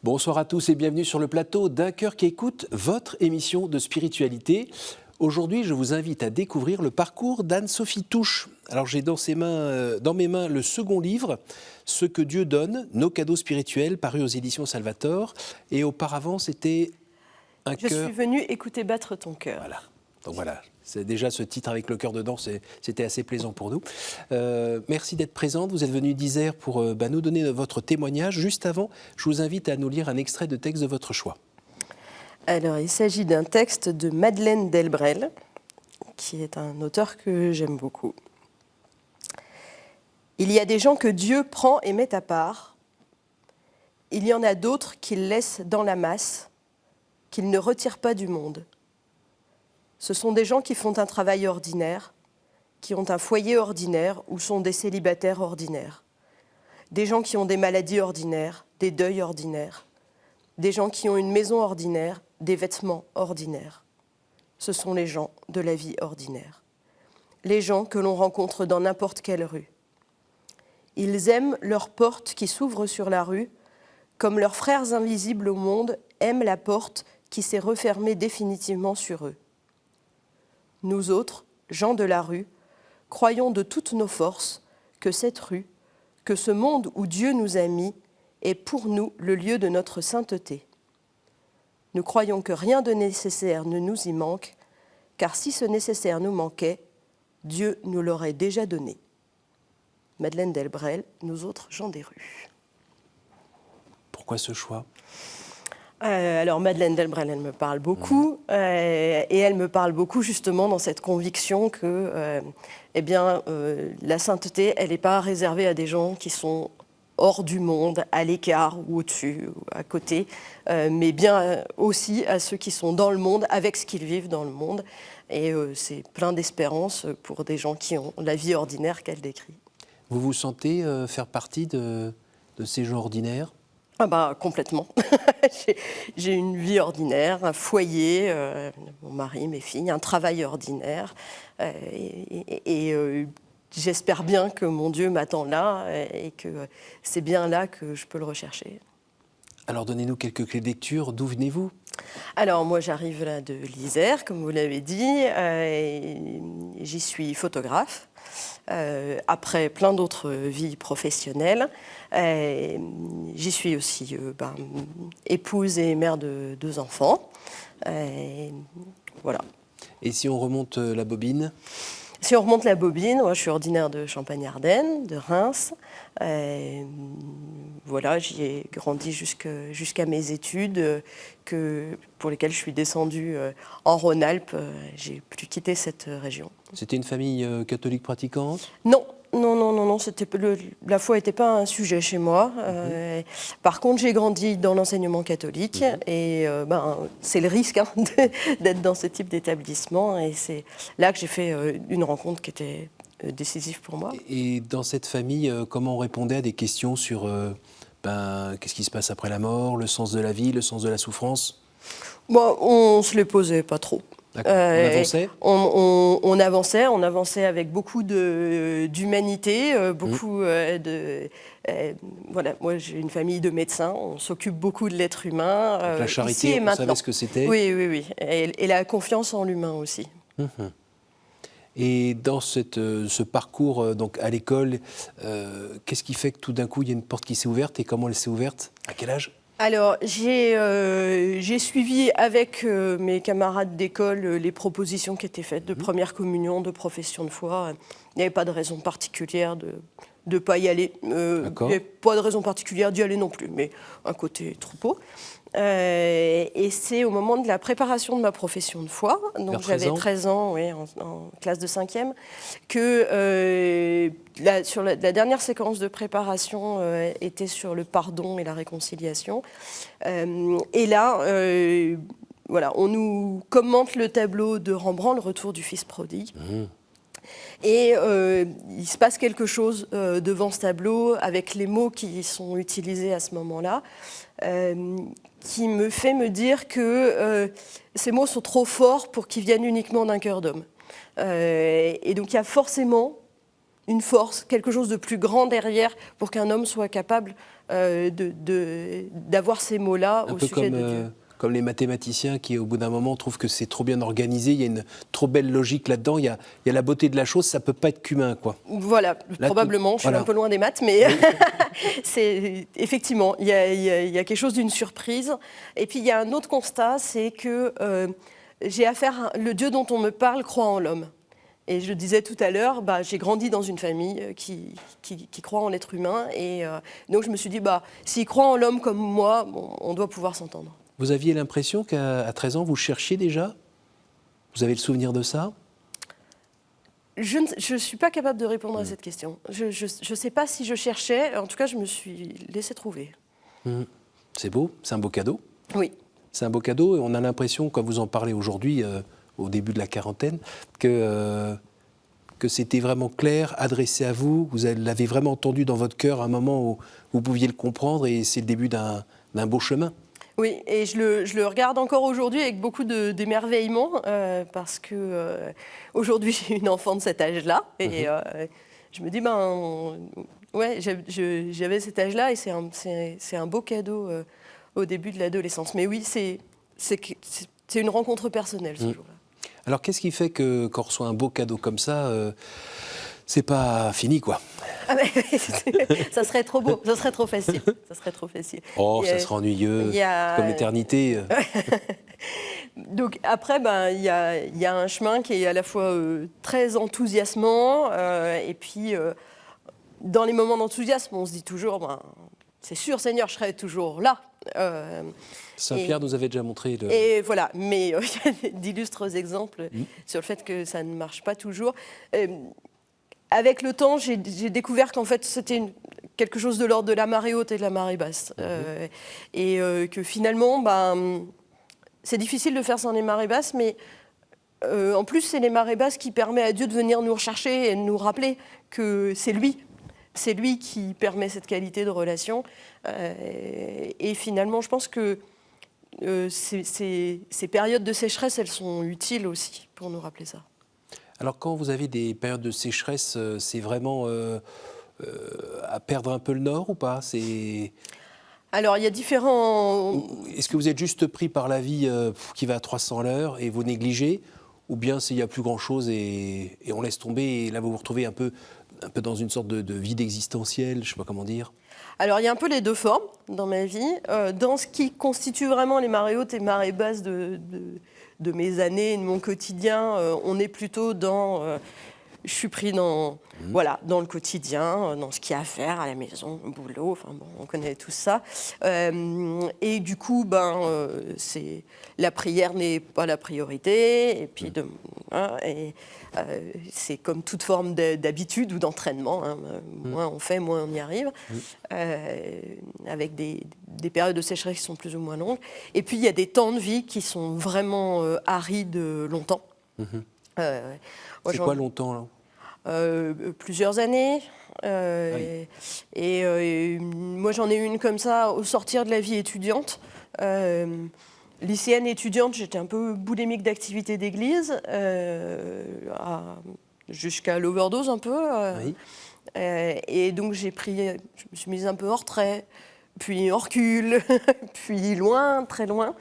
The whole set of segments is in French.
Bonsoir à tous et bienvenue sur le plateau d'Un cœur qui écoute, votre émission de spiritualité. Aujourd'hui, je vous invite à découvrir le parcours d'Anne-Sophie Touche. Alors j'ai dans mes mains le second livre, Ce que Dieu donne, nos cadeaux spirituels, paru aux éditions Salvator. Et auparavant, c'était Un cœur... Je suis venue écouter battre ton cœur. Voilà. Donc voilà, c'est déjà ce titre avec le cœur dedans, c'était assez plaisant pour nous. Merci d'être présente, vous êtes venue d'Isère pour nous donner votre témoignage. Juste avant, je vous invite à nous lire un extrait de texte de votre choix. Alors, il s'agit d'un texte de Madeleine Delbrel, qui est un auteur que j'aime beaucoup. Il y a des gens que Dieu prend et met à part. Il y en a d'autres qu'il laisse dans la masse, qu'il ne retire pas du monde. Ce sont des gens qui font un travail ordinaire, qui ont un foyer ordinaire ou sont des célibataires ordinaires. Des gens qui ont des maladies ordinaires, des deuils ordinaires. Des gens qui ont une maison ordinaire, des vêtements ordinaires. Ce sont les gens de la vie ordinaire. Les gens que l'on rencontre dans n'importe quelle rue. Ils aiment leurs portes qui s'ouvrent sur la rue, comme leurs frères invisibles au monde aiment la porte qui s'est refermée définitivement sur eux. Nous autres, gens de la rue, croyons de toutes nos forces que cette rue, que ce monde où Dieu nous a mis, est pour nous le lieu de notre sainteté. Nous croyons que rien de nécessaire ne nous y manque, car si ce nécessaire nous manquait, Dieu nous l'aurait déjà donné. Madeleine Delbrel, Nous autres, gens des rues. Pourquoi ce choix ? Alors Madeleine Delbrel, elle me parle beaucoup, et elle me parle beaucoup justement dans cette conviction que la sainteté, elle n'est pas réservée à des gens qui sont hors du monde, à l'écart ou au-dessus ou à côté, mais bien aussi à ceux qui sont dans le monde, avec ce qu'ils vivent dans le monde. Et c'est plein d'espérance pour des gens qui ont la vie ordinaire qu'elle décrit. Vous vous sentez faire partie de ces gens ordinaires ? Ah bah, complètement. J'ai une vie ordinaire, un foyer, mon mari, mes filles, un travail ordinaire. J'espère bien que mon Dieu m'attend là et que c'est bien là que je peux le rechercher. Alors donnez-nous quelques clés de lecture. D'où venez-vous ? Alors moi j'arrive là de l'Isère, comme vous l'avez dit. J'y suis photographe. Après plein d'autres vies professionnelles. J'y suis aussi épouse et mère de 2 enfants. Voilà. Et si on remonte la bobine ? Si on remonte la bobine, moi, je suis ordinaire de Champagne-Ardenne, de Reims. Voilà, j'y ai grandi jusqu'à mes études, pour lesquelles je suis descendue en Rhône-Alpes. J'ai pu quitter cette région. C'était une famille catholique pratiquante ? Non. La foi n'était pas un sujet chez moi. Par contre, j'ai grandi dans l'enseignement catholique et c'est le risque d'être dans ce type d'établissement. Et c'est là que j'ai fait une rencontre qui était décisive pour moi. Et dans cette famille, comment on répondait à des questions sur qu'est-ce qui se passe après la mort, le sens de la vie, le sens de la souffrance ? On ne se les posait pas trop. On avançait ? On avançait avec beaucoup d'humanité, beaucoup voilà, moi j'ai une famille de médecins, on s'occupe beaucoup de l'être humain. Donc la charité, ici et on savait ce que c'était ? Oui. Et la confiance en l'humain aussi. Et dans ce parcours donc à l'école, qu'est-ce qui fait que tout d'un coup il y a une porte qui s'est ouverte et comment elle s'est ouverte ? À quel âge ? Alors, j'ai suivi avec mes camarades d'école les propositions qui étaient faites de première communion, de profession de foi. Il n'y avait pas de raison particulière de ne pas y aller. Il n'y avait pas de raison particulière d'y aller non plus, mais un côté troupeau. Et c'est au moment de la préparation de ma profession de foi, donc j'avais 13 ans, oui, en classe de 5e, que sur la dernière séquence de préparation était sur le pardon et la réconciliation. Et là, voilà, on nous commente le tableau de Rembrandt, Le Retour du Fils prodigue. Et il se passe quelque chose devant ce tableau avec les mots qui sont utilisés à ce moment-là, qui me fait me dire que ces mots sont trop forts pour qu'ils viennent uniquement d'un cœur d'homme. Et donc il y a forcément une force, quelque chose de plus grand derrière pour qu'un homme soit capable d'avoir ces mots-là au sujet de Dieu. Comme les mathématiciens qui, au bout d'un moment, trouvent que c'est trop bien organisé, il y a une trop belle logique là-dedans, il y a la beauté de la chose, ça ne peut pas être qu'humain, quoi. Voilà, là, probablement, je suis un peu loin des maths, mais c'est effectivement, il y a quelque chose d'une surprise. Et puis, il y a un autre constat, c'est que j'ai affaire, le Dieu dont on me parle croit en l'homme. Et je le disais tout à l'heure, j'ai grandi dans une famille qui croit en l'être humain. Et donc, je me suis dit, s'il croit en l'homme comme moi, on doit pouvoir s'entendre. Vous aviez l'impression qu'à 13 ans, vous cherchiez déjà ? Vous avez le souvenir de ça ? Je ne suis pas capable de répondre à cette question. Je ne sais pas si je cherchais. En tout cas, je me suis laissée trouver. C'est beau, c'est un beau cadeau. Oui. C'est un beau cadeau et on a l'impression, quand vous en parlez aujourd'hui, au début de la quarantaine, que c'était vraiment clair, adressé à vous. Vous l'avez vraiment entendu dans votre cœur à un moment où vous pouviez le comprendre et c'est le début d'un beau chemin. Oui, et je le regarde encore aujourd'hui avec beaucoup d'émerveillement parce que aujourd'hui j'ai une enfant de cet âge-là et je me dis ouais, j'avais cet âge-là et c'est un beau cadeau au début de l'adolescence. Mais oui, c'est une rencontre personnelle ce jour-là. Alors qu'est-ce qui fait que quand on reçoit un beau cadeau comme ça, c'est pas fini, quoi? Ça serait trop beau, ça serait trop facile. Ça serait trop facile. Oh, ça serait ennuyeux, comme l'éternité. Donc après, il y a un chemin qui est à la fois très enthousiasmant, et puis dans les moments d'enthousiasme, on se dit toujours, c'est sûr, Seigneur, je serai toujours là. Saint-Pierre nous avait déjà montré le... Et voilà, mais il y a d'illustres exemples sur le fait que ça ne marche pas toujours. Avec le temps, j'ai découvert qu'en fait, c'était quelque chose de l'ordre de la marée haute et de la marée basse. Et que finalement, c'est difficile de faire sans les marées basses, mais en plus, c'est les marées basses qui permettent à Dieu de venir nous rechercher et de nous rappeler que c'est lui. C'est lui qui permet cette qualité de relation. Et finalement, je pense que ces périodes de sécheresse, elles sont utiles aussi pour nous rappeler ça. Alors quand vous avez des périodes de sécheresse, c'est vraiment à perdre un peu le nord ou pas? Alors il y a différents... Est-ce que vous êtes juste pris par la vie qui va à 300 à l'heure et vous négligez? Ou bien s'il n'y a plus grand-chose et on laisse tomber et là vous vous retrouvez un peu dans une sorte de vide existentiel, je ne sais pas comment dire? Alors il y a un peu les deux formes dans ma vie. Dans ce qui constitue vraiment les marées hautes et marées basses de mes années et de mon quotidien, on est plutôt dans... je suis pris dans le quotidien, dans ce qu'il y a à faire à la maison, au boulot, on connaît tout ça. Et du coup, la prière n'est pas la priorité. Et puis, c'est comme toute forme d'habitude ou d'entraînement. Moins on fait, moins on y arrive. Avec des périodes de sécheresse qui sont plus ou moins longues. Et puis, il y a des temps de vie qui sont vraiment arides longtemps. C'est quoi longtemps, là? Plusieurs années. Et moi, j'en ai eu une comme ça au sortir de la vie étudiante. Lycéenne étudiante, j'étais un peu boulimique d'activité d'église, jusqu'à l'overdose un peu. Et donc, je me suis mise un peu hors trait, puis hors recul, puis loin, très loin,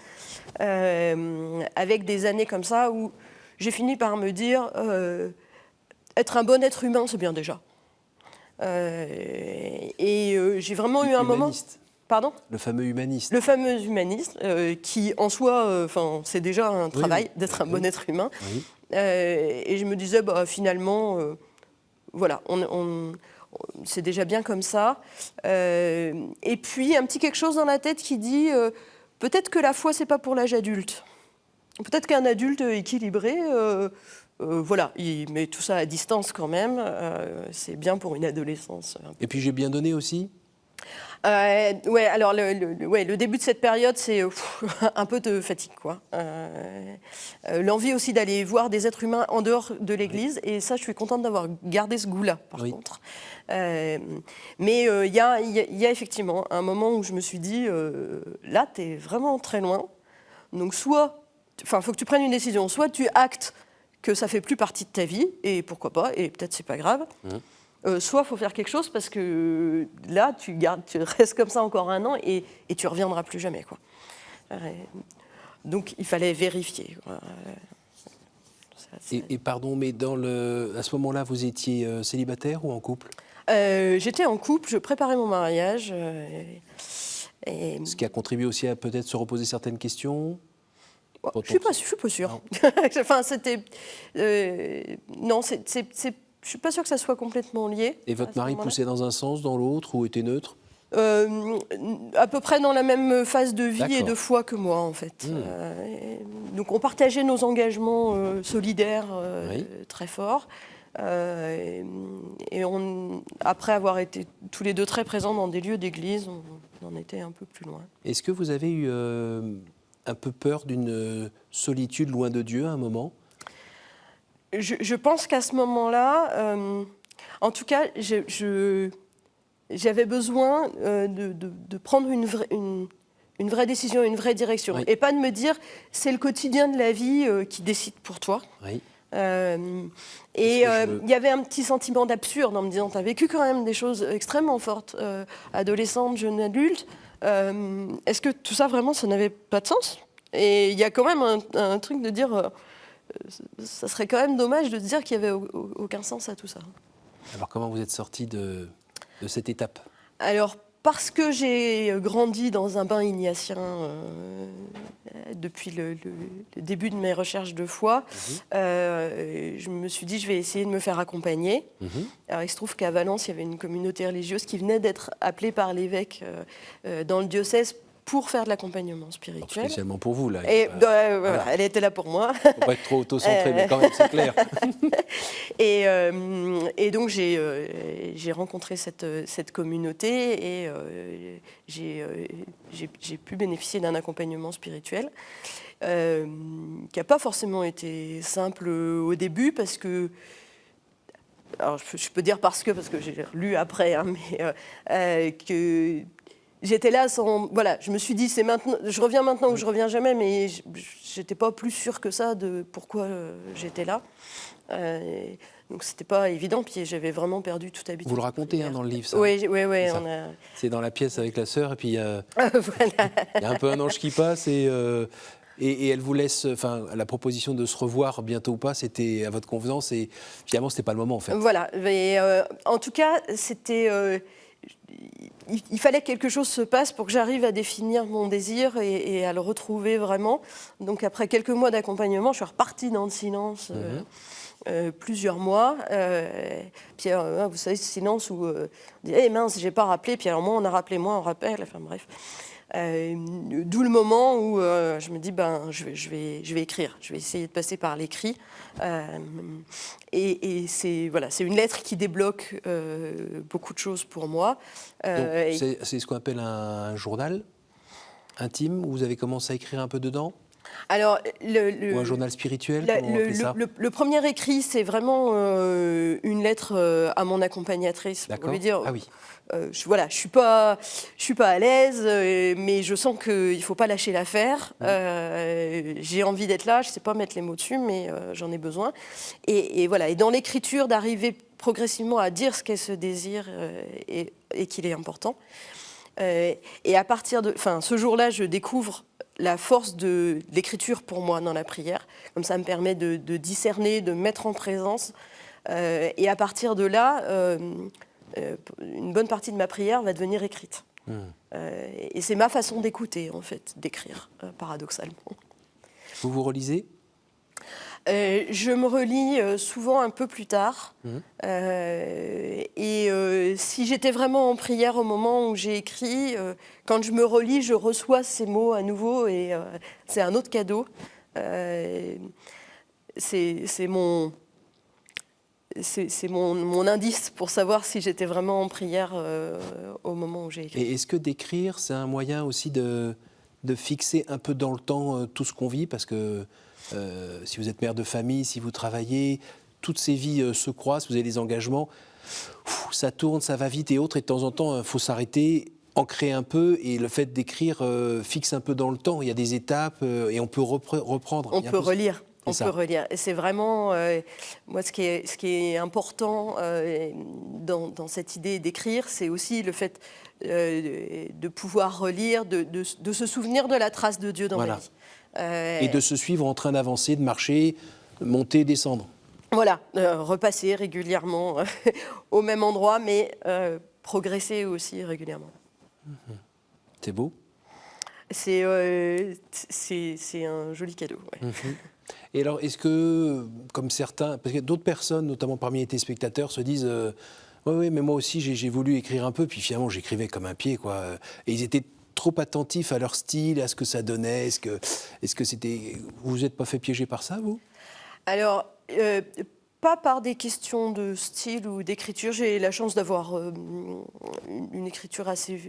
avec des années comme ça où j'ai fini par me dire... être un bon être humain, c'est bien déjà. J'ai vraiment eu un moment... Pardon ? Le fameux humaniste. Le fameux humaniste, qui en soi, c'est déjà un travail d'être un bon être humain. Oui. Et je me disais, finalement, voilà, c'est déjà bien comme ça. Et puis, un petit quelque chose dans la tête qui dit, peut-être que la foi, c'est pas pour l'âge adulte. Peut-être qu'un adulte équilibré... voilà, il met tout ça à distance quand même. C'est bien pour une adolescence. Et puis j'ai bien donné aussi ? Ouais, alors le début de cette période, c'est un peu de fatigue, quoi. L'envie aussi d'aller voir des êtres humains en dehors de l'Église, et ça, je suis contente d'avoir gardé ce goût-là, par contre. Mais il y a effectivement un moment où je me suis dit, là, t'es vraiment très loin. Donc soit, faut que tu prennes une décision, soit tu actes que ça fait plus partie de ta vie, et pourquoi pas, et peut-être c'est pas grave. soit il faut faire quelque chose parce que là, tu restes comme ça encore 1 an et tu ne reviendras plus jamais, quoi. Donc il fallait vérifier. Et pardon, mais à ce moment-là, vous étiez célibataire ou en couple? J'étais en couple, je préparais mon mariage. Ce qui a contribué aussi à peut-être se reposer certaines questions? Je ne suis pas sûre. Enfin, c'était... non, je ne suis pas sûre que ça soit complètement lié. Et votre mari poussait dans un sens, dans l'autre, ou était neutre? À peu près dans la même phase de vie et de foi que moi, en fait. Donc on partageait nos engagements solidaires très forts. Et après avoir été tous les deux très présents dans des lieux d'église, on en était un peu plus loin. Est-ce que vous avez eu un peu peur d'une solitude loin de Dieu à un moment? Je pense qu'à ce moment-là, en tout cas, j'avais besoin de prendre une vraie décision, une vraie direction. Oui. Et pas de me dire, c'est le quotidien de la vie qui décide pour toi. Oui. Et il y avait un petit sentiment d'absurde en me disant, tu as vécu quand même des choses extrêmement fortes, adolescente, jeune adulte. Est-ce que tout ça, vraiment, ça n'avait pas de sens? Et il y a quand même un truc de dire, ça serait quand même dommage de se dire qu'il n'y avait aucun sens à tout ça. Alors comment vous êtes sortie de cette étape? Alors, parce que j'ai grandi dans un bain ignatien depuis le début de mes recherches de foi, je me suis dit, je vais essayer de me faire accompagner. Alors, il se trouve qu'à Valence, il y avait une communauté religieuse qui venait d'être appelée par l'évêque dans le diocèse pour faire de l'accompagnement spirituel. Spécialement pour vous, là. Et voilà, elle était là pour moi. Il ne faut pas être trop auto-centré, mais quand même, c'est clair. Et donc, j'ai rencontré cette communauté et j'ai pu bénéficier d'un accompagnement spirituel qui n'a pas forcément été simple au début parce que... Alors, je peux dire parce que j'ai lu après, hein, mais que... J'étais là sans... Voilà, je me suis dit, c'est maintenant, je reviens maintenant ou je reviens jamais, mais je n'étais pas plus sûre que ça de pourquoi j'étais là. Donc, c'était pas évident, puis j'avais vraiment perdu toute habitude. Vous le racontez dans le livre, ça? Oui. C'est dans la pièce avec la sœur, et puis il y a un peu un ange qui passe, et elle vous laisse... Enfin, la proposition de se revoir bientôt ou pas, c'était à votre convenance, et finalement, c'était pas le moment, en fait. Voilà, mais en tout cas, c'était... il fallait que quelque chose se passe pour que j'arrive à définir mon désir et à le retrouver vraiment. Donc après quelques mois d'accompagnement, je suis repartie dans le silence plusieurs mois. Puis vous savez, ce silence où on dit « mince, j'ai pas rappelé », puis alors moi on a rappelé, moi on rappelle, enfin bref. D'où le moment où je me dis je vais écrire, je vais essayer de passer par l'écrit et c'est une lettre qui débloque beaucoup de choses pour moi. C'est ce qu'on appelle un journal intime où vous avez commencé à écrire un peu dedans? Alors, ou un journal spirituel, comment on appelle ça? Le premier écrit, c'est vraiment une lettre à mon accompagnatrice pour lui dire. Ah oui. Je suis pas à l'aise, mais je sens qu'il ne faut pas lâcher l'affaire. J'ai envie d'être là, je ne sais pas mettre les mots dessus, mais j'en ai besoin. Et voilà. Et dans l'écriture, d'arriver progressivement à dire ce qu'est ce désir et qu'il est important. Et à partir de, ce jour-là, je découvre la force de l'écriture pour moi dans la prière. Comme ça me permet de discerner, de mettre en présence. Et à partir de là, une bonne partie de ma prière va devenir écrite. Et c'est ma façon d'écouter, en fait, d'écrire, paradoxalement. Vous vous relisez? Je me relis souvent un peu plus tard. Si j'étais vraiment en prière au moment où j'ai écrit, quand je me relis, je reçois ces mots à nouveau et c'est un autre cadeau. C'est mon indice pour savoir si j'étais vraiment en prière au moment où j'ai écrit. Et est-ce que d'écrire, c'est un moyen aussi de fixer un peu dans le temps tout ce qu'on vit? Parce que si vous êtes mère de famille, si vous travaillez, toutes ces vies se croisent, vous avez des engagements, ça tourne, ça va vite et autres, et de temps en temps, il faut s'arrêter, ancrer un peu, et le fait d'écrire fixe un peu dans le temps. Il y a des étapes et on peut reprendre. On peut relire. On peut relire. Et c'est vraiment, moi, ce qui est important dans cette idée d'écrire, c'est aussi le fait de pouvoir relire, de se souvenir de la trace de Dieu dans ma vie. Et de se suivre en train d'avancer, de marcher, monter, descendre. Voilà, repasser régulièrement au même endroit, mais progresser aussi régulièrement. C'est beau. C'est un joli cadeau. Ouais. Et alors, est-ce que, comme certains, parce que d'autres personnes, notamment parmi les téléspectateurs, se disent oui, mais moi aussi j'ai voulu écrire un peu, puis finalement j'écrivais comme un pied, quoi. Et ils étaient trop attentifs à leur style, à ce que ça donnait. Est-ce que c'était, vous vous êtes pas fait piéger par ça, vous? Alors, pas par des questions de style ou d'écriture. J'ai la chance d'avoir une écriture assez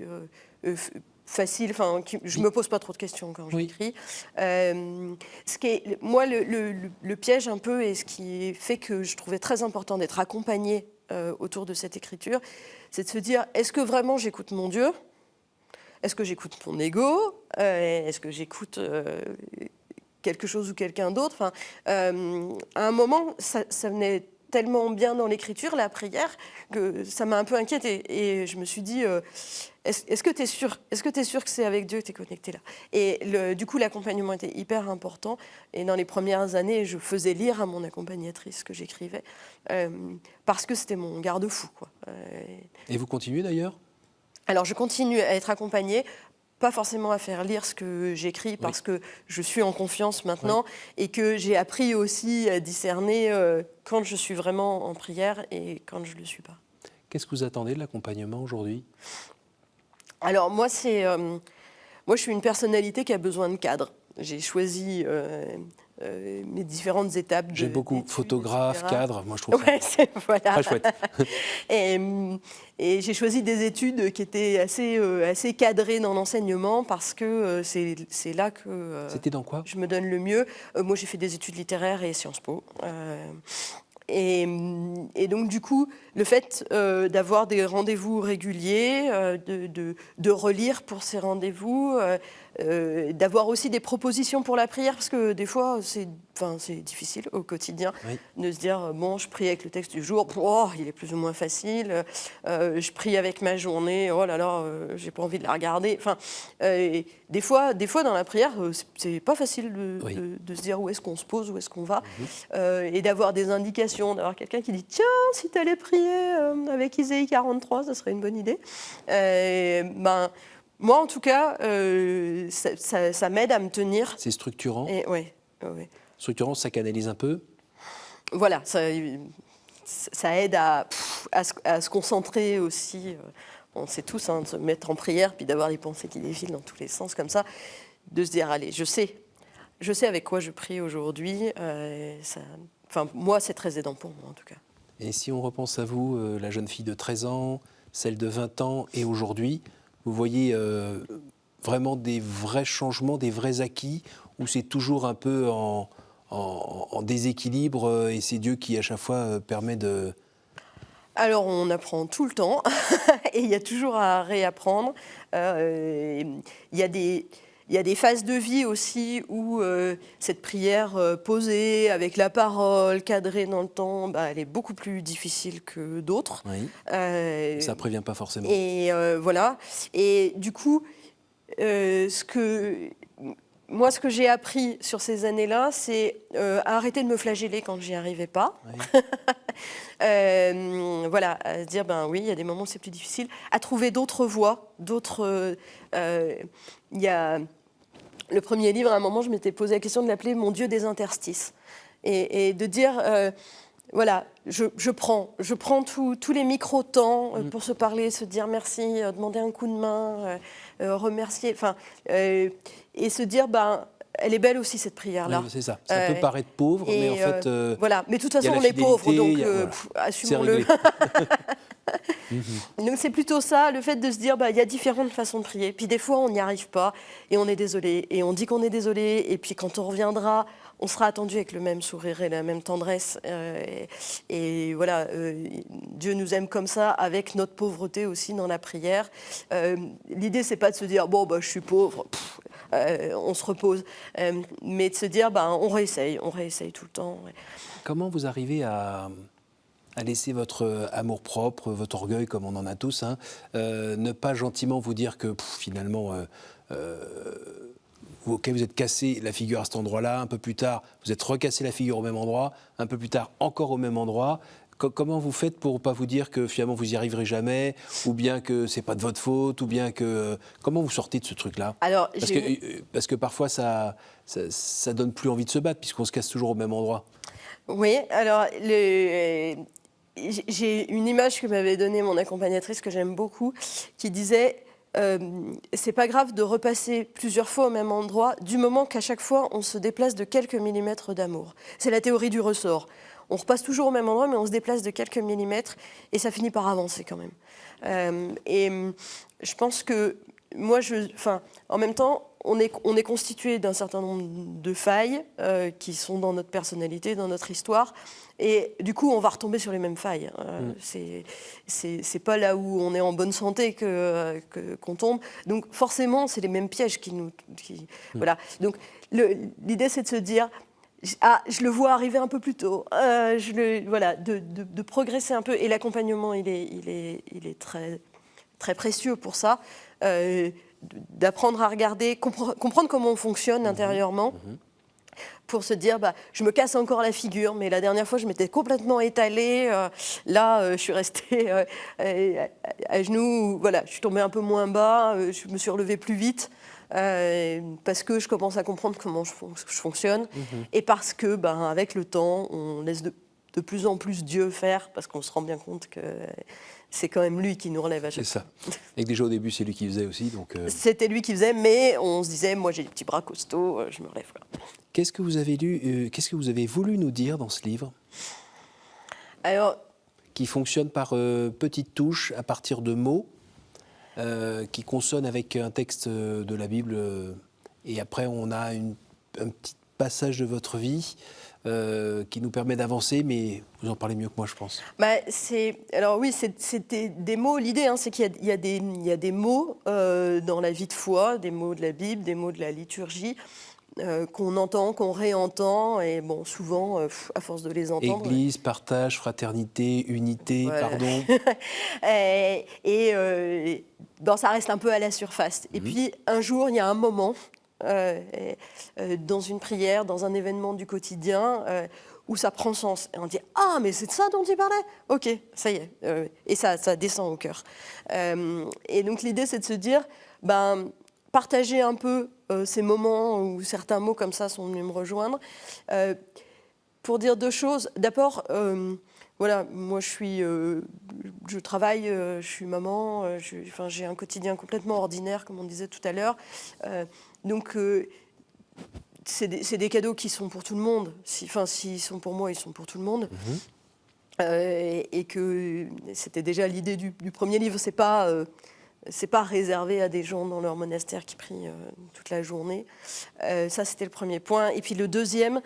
facile. Enfin, je me pose pas trop de questions quand j'écris. Ce qui est, moi, le piège un peu, et ce qui fait que je trouvais très important d'être accompagnée autour de cette écriture, c'est de se dire, est-ce que vraiment j'écoute mon Dieu? Est-ce que j'écoute mon ego? Est-ce que j'écoute quelque chose ou quelqu'un d'autre? Enfin, à un moment, ça venait tellement bien dans l'écriture, la prière, que ça m'a un peu inquiétée. Et je me suis dit, est-ce que tu es sûr? Est-ce que tu es sûr que c'est avec Dieu que tu es connecté là? Et du coup, l'accompagnement était hyper important. Et dans les premières années, je faisais lire à mon accompagnatrice ce que j'écrivais, parce que c'était mon garde-fou, quoi. Et vous continuez d'ailleurs? Alors, je continue à être accompagnée, pas forcément à faire lire ce que j'écris, parce que je suis en confiance maintenant, et que j'ai appris aussi à discerner quand je suis vraiment en prière et quand je ne le suis pas. Qu'est-ce que vous attendez de l'accompagnement aujourd'hui? Alors, moi, moi, je suis une personnalité qui a besoin de cadre. J'ai choisi mes différentes étapes. J'aime beaucoup photographe, cadre, moi je trouve ça voilà. très chouette. Et j'ai choisi des études qui étaient assez cadrées dans l'enseignement, parce que c'est là que C'était dans quoi? Je me donne le mieux. Moi, j'ai fait des études littéraires et Sciences Po. Et donc, du coup, le fait d'avoir des rendez-vous réguliers, de relire pour ces rendez-vous, d'avoir aussi des propositions pour la prière, parce que des fois, c'est difficile au quotidien de se dire, bon, je prie avec le texte du jour, il est plus ou moins facile, je prie avec ma journée, oh là là, j'ai pas envie de la regarder. Enfin, des fois, dans la prière, c'est pas facile de se dire où est-ce qu'on se pose, où est-ce qu'on va, et d'avoir des indications, d'avoir quelqu'un qui dit, tiens, si tu allais prier avec Isaïe 43, ça serait une bonne idée. Moi, en tout cas, ça m'aide à me tenir. C'est structurant. Oui. Structurant, ça canalise un peu. Voilà, ça aide à se concentrer aussi. On sait tous, de se mettre en prière, puis d'avoir des pensées qui défilent dans tous les sens comme ça, de se dire, allez, je sais avec quoi je prie aujourd'hui. Moi, c'est très aidant pour moi, en tout cas. Et si on repense à vous, la jeune fille de 13 ans, celle de 20 ans et aujourd'hui, vous voyez vraiment des vrais changements, des vrais acquis, ou c'est toujours un peu en déséquilibre et c'est Dieu qui, à chaque fois, permet de... Alors, on apprend tout le temps et il y a toujours à réapprendre. Il y a des phases de vie aussi où cette prière posée, avec la parole, cadrée dans le temps, elle est beaucoup plus difficile que d'autres. Oui. Ça ne prévient pas forcément. Et voilà. Et du coup, ce que j'ai appris sur ces années-là, c'est à arrêter de me flageller quand j'y arrivais pas. Oui. Voilà, à se dire, oui, il y a des moments où c'est plus difficile. À trouver d'autres voies, il y a... Le premier livre, à un moment, je m'étais posé la question de l'appeler « Mon Dieu des interstices ». Et de dire, voilà, je prends tous les micro-temps pour se parler, se dire merci, demander un coup de main, remercier, et se dire, elle est belle aussi cette prière-là. Oui, c'est ça. Ça peut paraître pauvre, mais en fait... voilà, mais de toute façon, on est pauvres, donc assumons-le. Donc c'est plutôt ça, le fait de se dire, il y a différentes façons de prier. Puis des fois, on n'y arrive pas, et on est désolé, et on dit qu'on est désolé, et puis quand on reviendra, on sera attendu avec le même sourire et la même tendresse. Et voilà, Dieu nous aime comme ça, avec notre pauvreté aussi dans la prière. L'idée, c'est pas de se dire, je suis pauvre, on se repose. Mais de se dire, on réessaye tout le temps. Ouais. Comment vous arrivez à laisser votre amour-propre, votre orgueil, comme on en a tous, ne pas gentiment vous dire que finalement, ok, vous êtes cassé la figure à cet endroit-là, un peu plus tard, vous êtes recassé la figure au même endroit, un peu plus tard, encore au même endroit. Comment vous faites pour ne pas vous dire que finalement vous n'y arriverez jamais, ou bien que c'est pas de votre faute, ou bien que... Comment vous sortez de ce truc-là ? Alors, parce que parfois ça donne plus envie de se battre, puisqu'on se casse toujours au même endroit. Oui, alors j'ai une image que m'avait donnée mon accompagnatrice que j'aime beaucoup, qui disait c'est pas grave de repasser plusieurs fois au même endroit, du moment qu'à chaque fois on se déplace de quelques millimètres d'amour. C'est la théorie du ressort. On repasse toujours au même endroit, mais on se déplace de quelques millimètres et ça finit par avancer quand même. Et je pense que moi, en même temps, on est constitué d'un certain nombre de failles qui sont dans notre personnalité, dans notre histoire. Et du coup, on va retomber sur les mêmes failles. C'est pas là où on est en bonne santé qu'on tombe. Donc forcément, c'est les mêmes pièges qui nous... Voilà. Donc l'idée, c'est de se dire... je le vois arriver un peu plus tôt. De progresser un peu. Et l'accompagnement, il est très, très précieux pour ça. D'apprendre à regarder, comprendre comment on fonctionne intérieurement. Pour se dire, je me casse encore la figure, mais la dernière fois, je m'étais complètement étalée. Là, je suis restée à genoux. Voilà, je suis tombée un peu moins bas. Je me suis relevée plus vite. Parce que je commence à comprendre comment je fonctionne. Et parce que, avec le temps, on laisse de plus en plus Dieu faire, parce qu'on se rend bien compte que c'est quand même lui qui nous relève à chaque fois. C'est ça. Et que déjà au début, c'est lui qui faisait aussi. C'était lui qui faisait, mais on se disait, moi j'ai des petits bras costauds, je me relève. Qu'est-ce que vous avez lu, qu'est-ce que vous avez voulu nous dire dans ce livre ? Alors, qui fonctionne par petites touches, à partir de mots, qui consonnent avec un texte de la Bible. Et après, on a un petit passage de votre vie qui nous permet d'avancer, mais vous en parlez mieux que moi, je pense. Alors oui, c'était des mots. L'idée, c'est qu'il y a des mots dans la vie de foi, des mots de la Bible, des mots de la liturgie, qu'on entend, qu'on réentend, et bon, souvent, à force de les entendre... Église, partage, fraternité, unité, voilà. pardon. Ça reste un peu à la surface. Et puis, un jour, il y a un moment... dans une prière, dans un événement du quotidien, où ça prend sens. Et on dit « Ah, mais c'est de ça dont il parlait ?» Ok, ça y est. Et ça descend au cœur. Et donc l'idée, c'est de se dire, partager un peu ces moments où certains mots comme ça sont venus me rejoindre, pour dire deux choses. D'abord, voilà, moi je travaille, je suis maman, j'ai un quotidien complètement ordinaire, comme on disait tout à l'heure. Donc, c'est des cadeaux qui sont pour tout le monde. S'ils sont pour moi, ils sont pour tout le monde. Et que c'était déjà l'idée du premier livre. C'est pas réservé à des gens dans leur monastère qui prient toute la journée. Ça, c'était le premier point. Et puis le deuxième,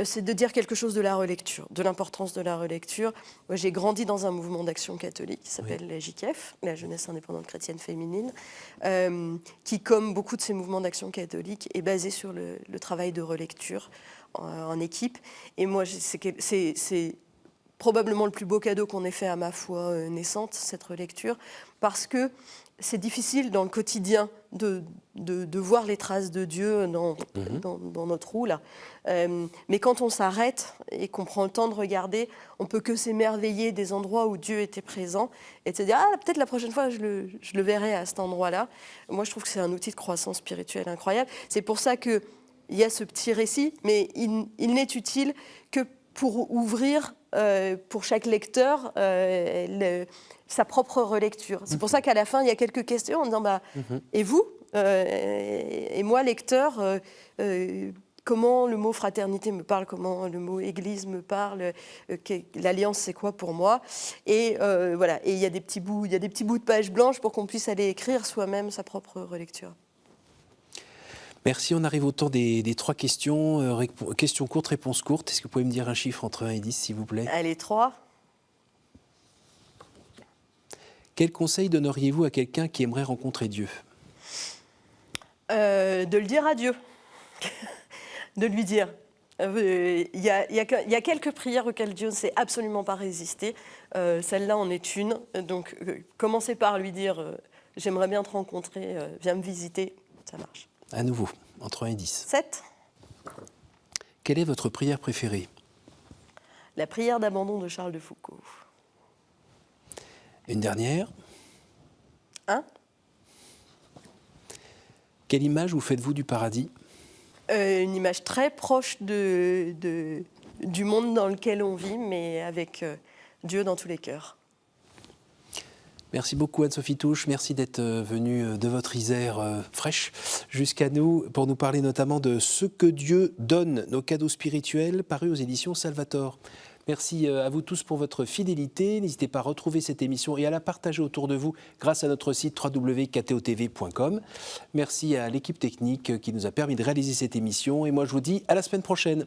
c'est de dire quelque chose de la relecture, de l'importance de la relecture. Moi, j'ai grandi dans un mouvement d'action catholique qui s'appelle la JKF, la Jeunesse indépendante chrétienne féminine, qui, comme beaucoup de ces mouvements d'action catholique, est basé sur le travail de relecture en équipe. Et moi, c'est probablement le plus beau cadeau qu'on ait fait à ma foi naissante, cette relecture, parce que c'est difficile dans le quotidien de voir les traces de Dieu dans notre roue, là. Mais quand on s'arrête et qu'on prend le temps de regarder, on peut que s'émerveiller des endroits où Dieu était présent et de se dire « Ah, peut-être la prochaine fois, je le verrai à cet endroit-là ». Moi, je trouve que c'est un outil de croissance spirituelle incroyable. C'est pour ça qu'il y a ce petit récit, mais il n'est utile que pour ouvrir pour chaque lecteur sa propre relecture. C'est pour ça qu'à la fin, il y a quelques questions en disant et vous et moi, lecteur, comment le mot fraternité me parle, comment le mot église me parle, l'alliance, c'est quoi pour moi ? Et voilà. Et il y a des petits bouts de pages blanches pour qu'on puisse aller écrire soi-même sa propre relecture. Merci, on arrive au temps des 3 questions. Questions courtes, réponses courtes. Est-ce que vous pouvez me dire un chiffre entre 1 et 10, s'il vous plaît ? Allez, 3. Quel conseil donneriez-vous à quelqu'un qui aimerait rencontrer Dieu ? De le dire à Dieu. De lui dire. Il y a quelques prières auxquelles Dieu ne s'est absolument pas résisté. Celle-là en est une. Donc, commencez par lui dire j'aimerais bien te rencontrer, viens me visiter. Ça marche. À nouveau, entre 1 et 10. 7. Quelle est votre prière préférée? La prière d'abandon de Charles de Foucault. Une dernière. 1. Quelle image vous faites-vous du paradis? Une image très proche du monde dans lequel on vit, mais avec Dieu dans tous les cœurs. Merci beaucoup Anne-Sophie Touche, merci d'être venue de votre Isère fraîche jusqu'à nous pour nous parler notamment de Ce que Dieu donne, nos cadeaux spirituels parus aux éditions Salvator. Merci à vous tous pour votre fidélité. N'hésitez pas à retrouver cette émission et à la partager autour de vous grâce à notre site www.ktotv.com. Merci à l'équipe technique qui nous a permis de réaliser cette émission et moi je vous dis à la semaine prochaine.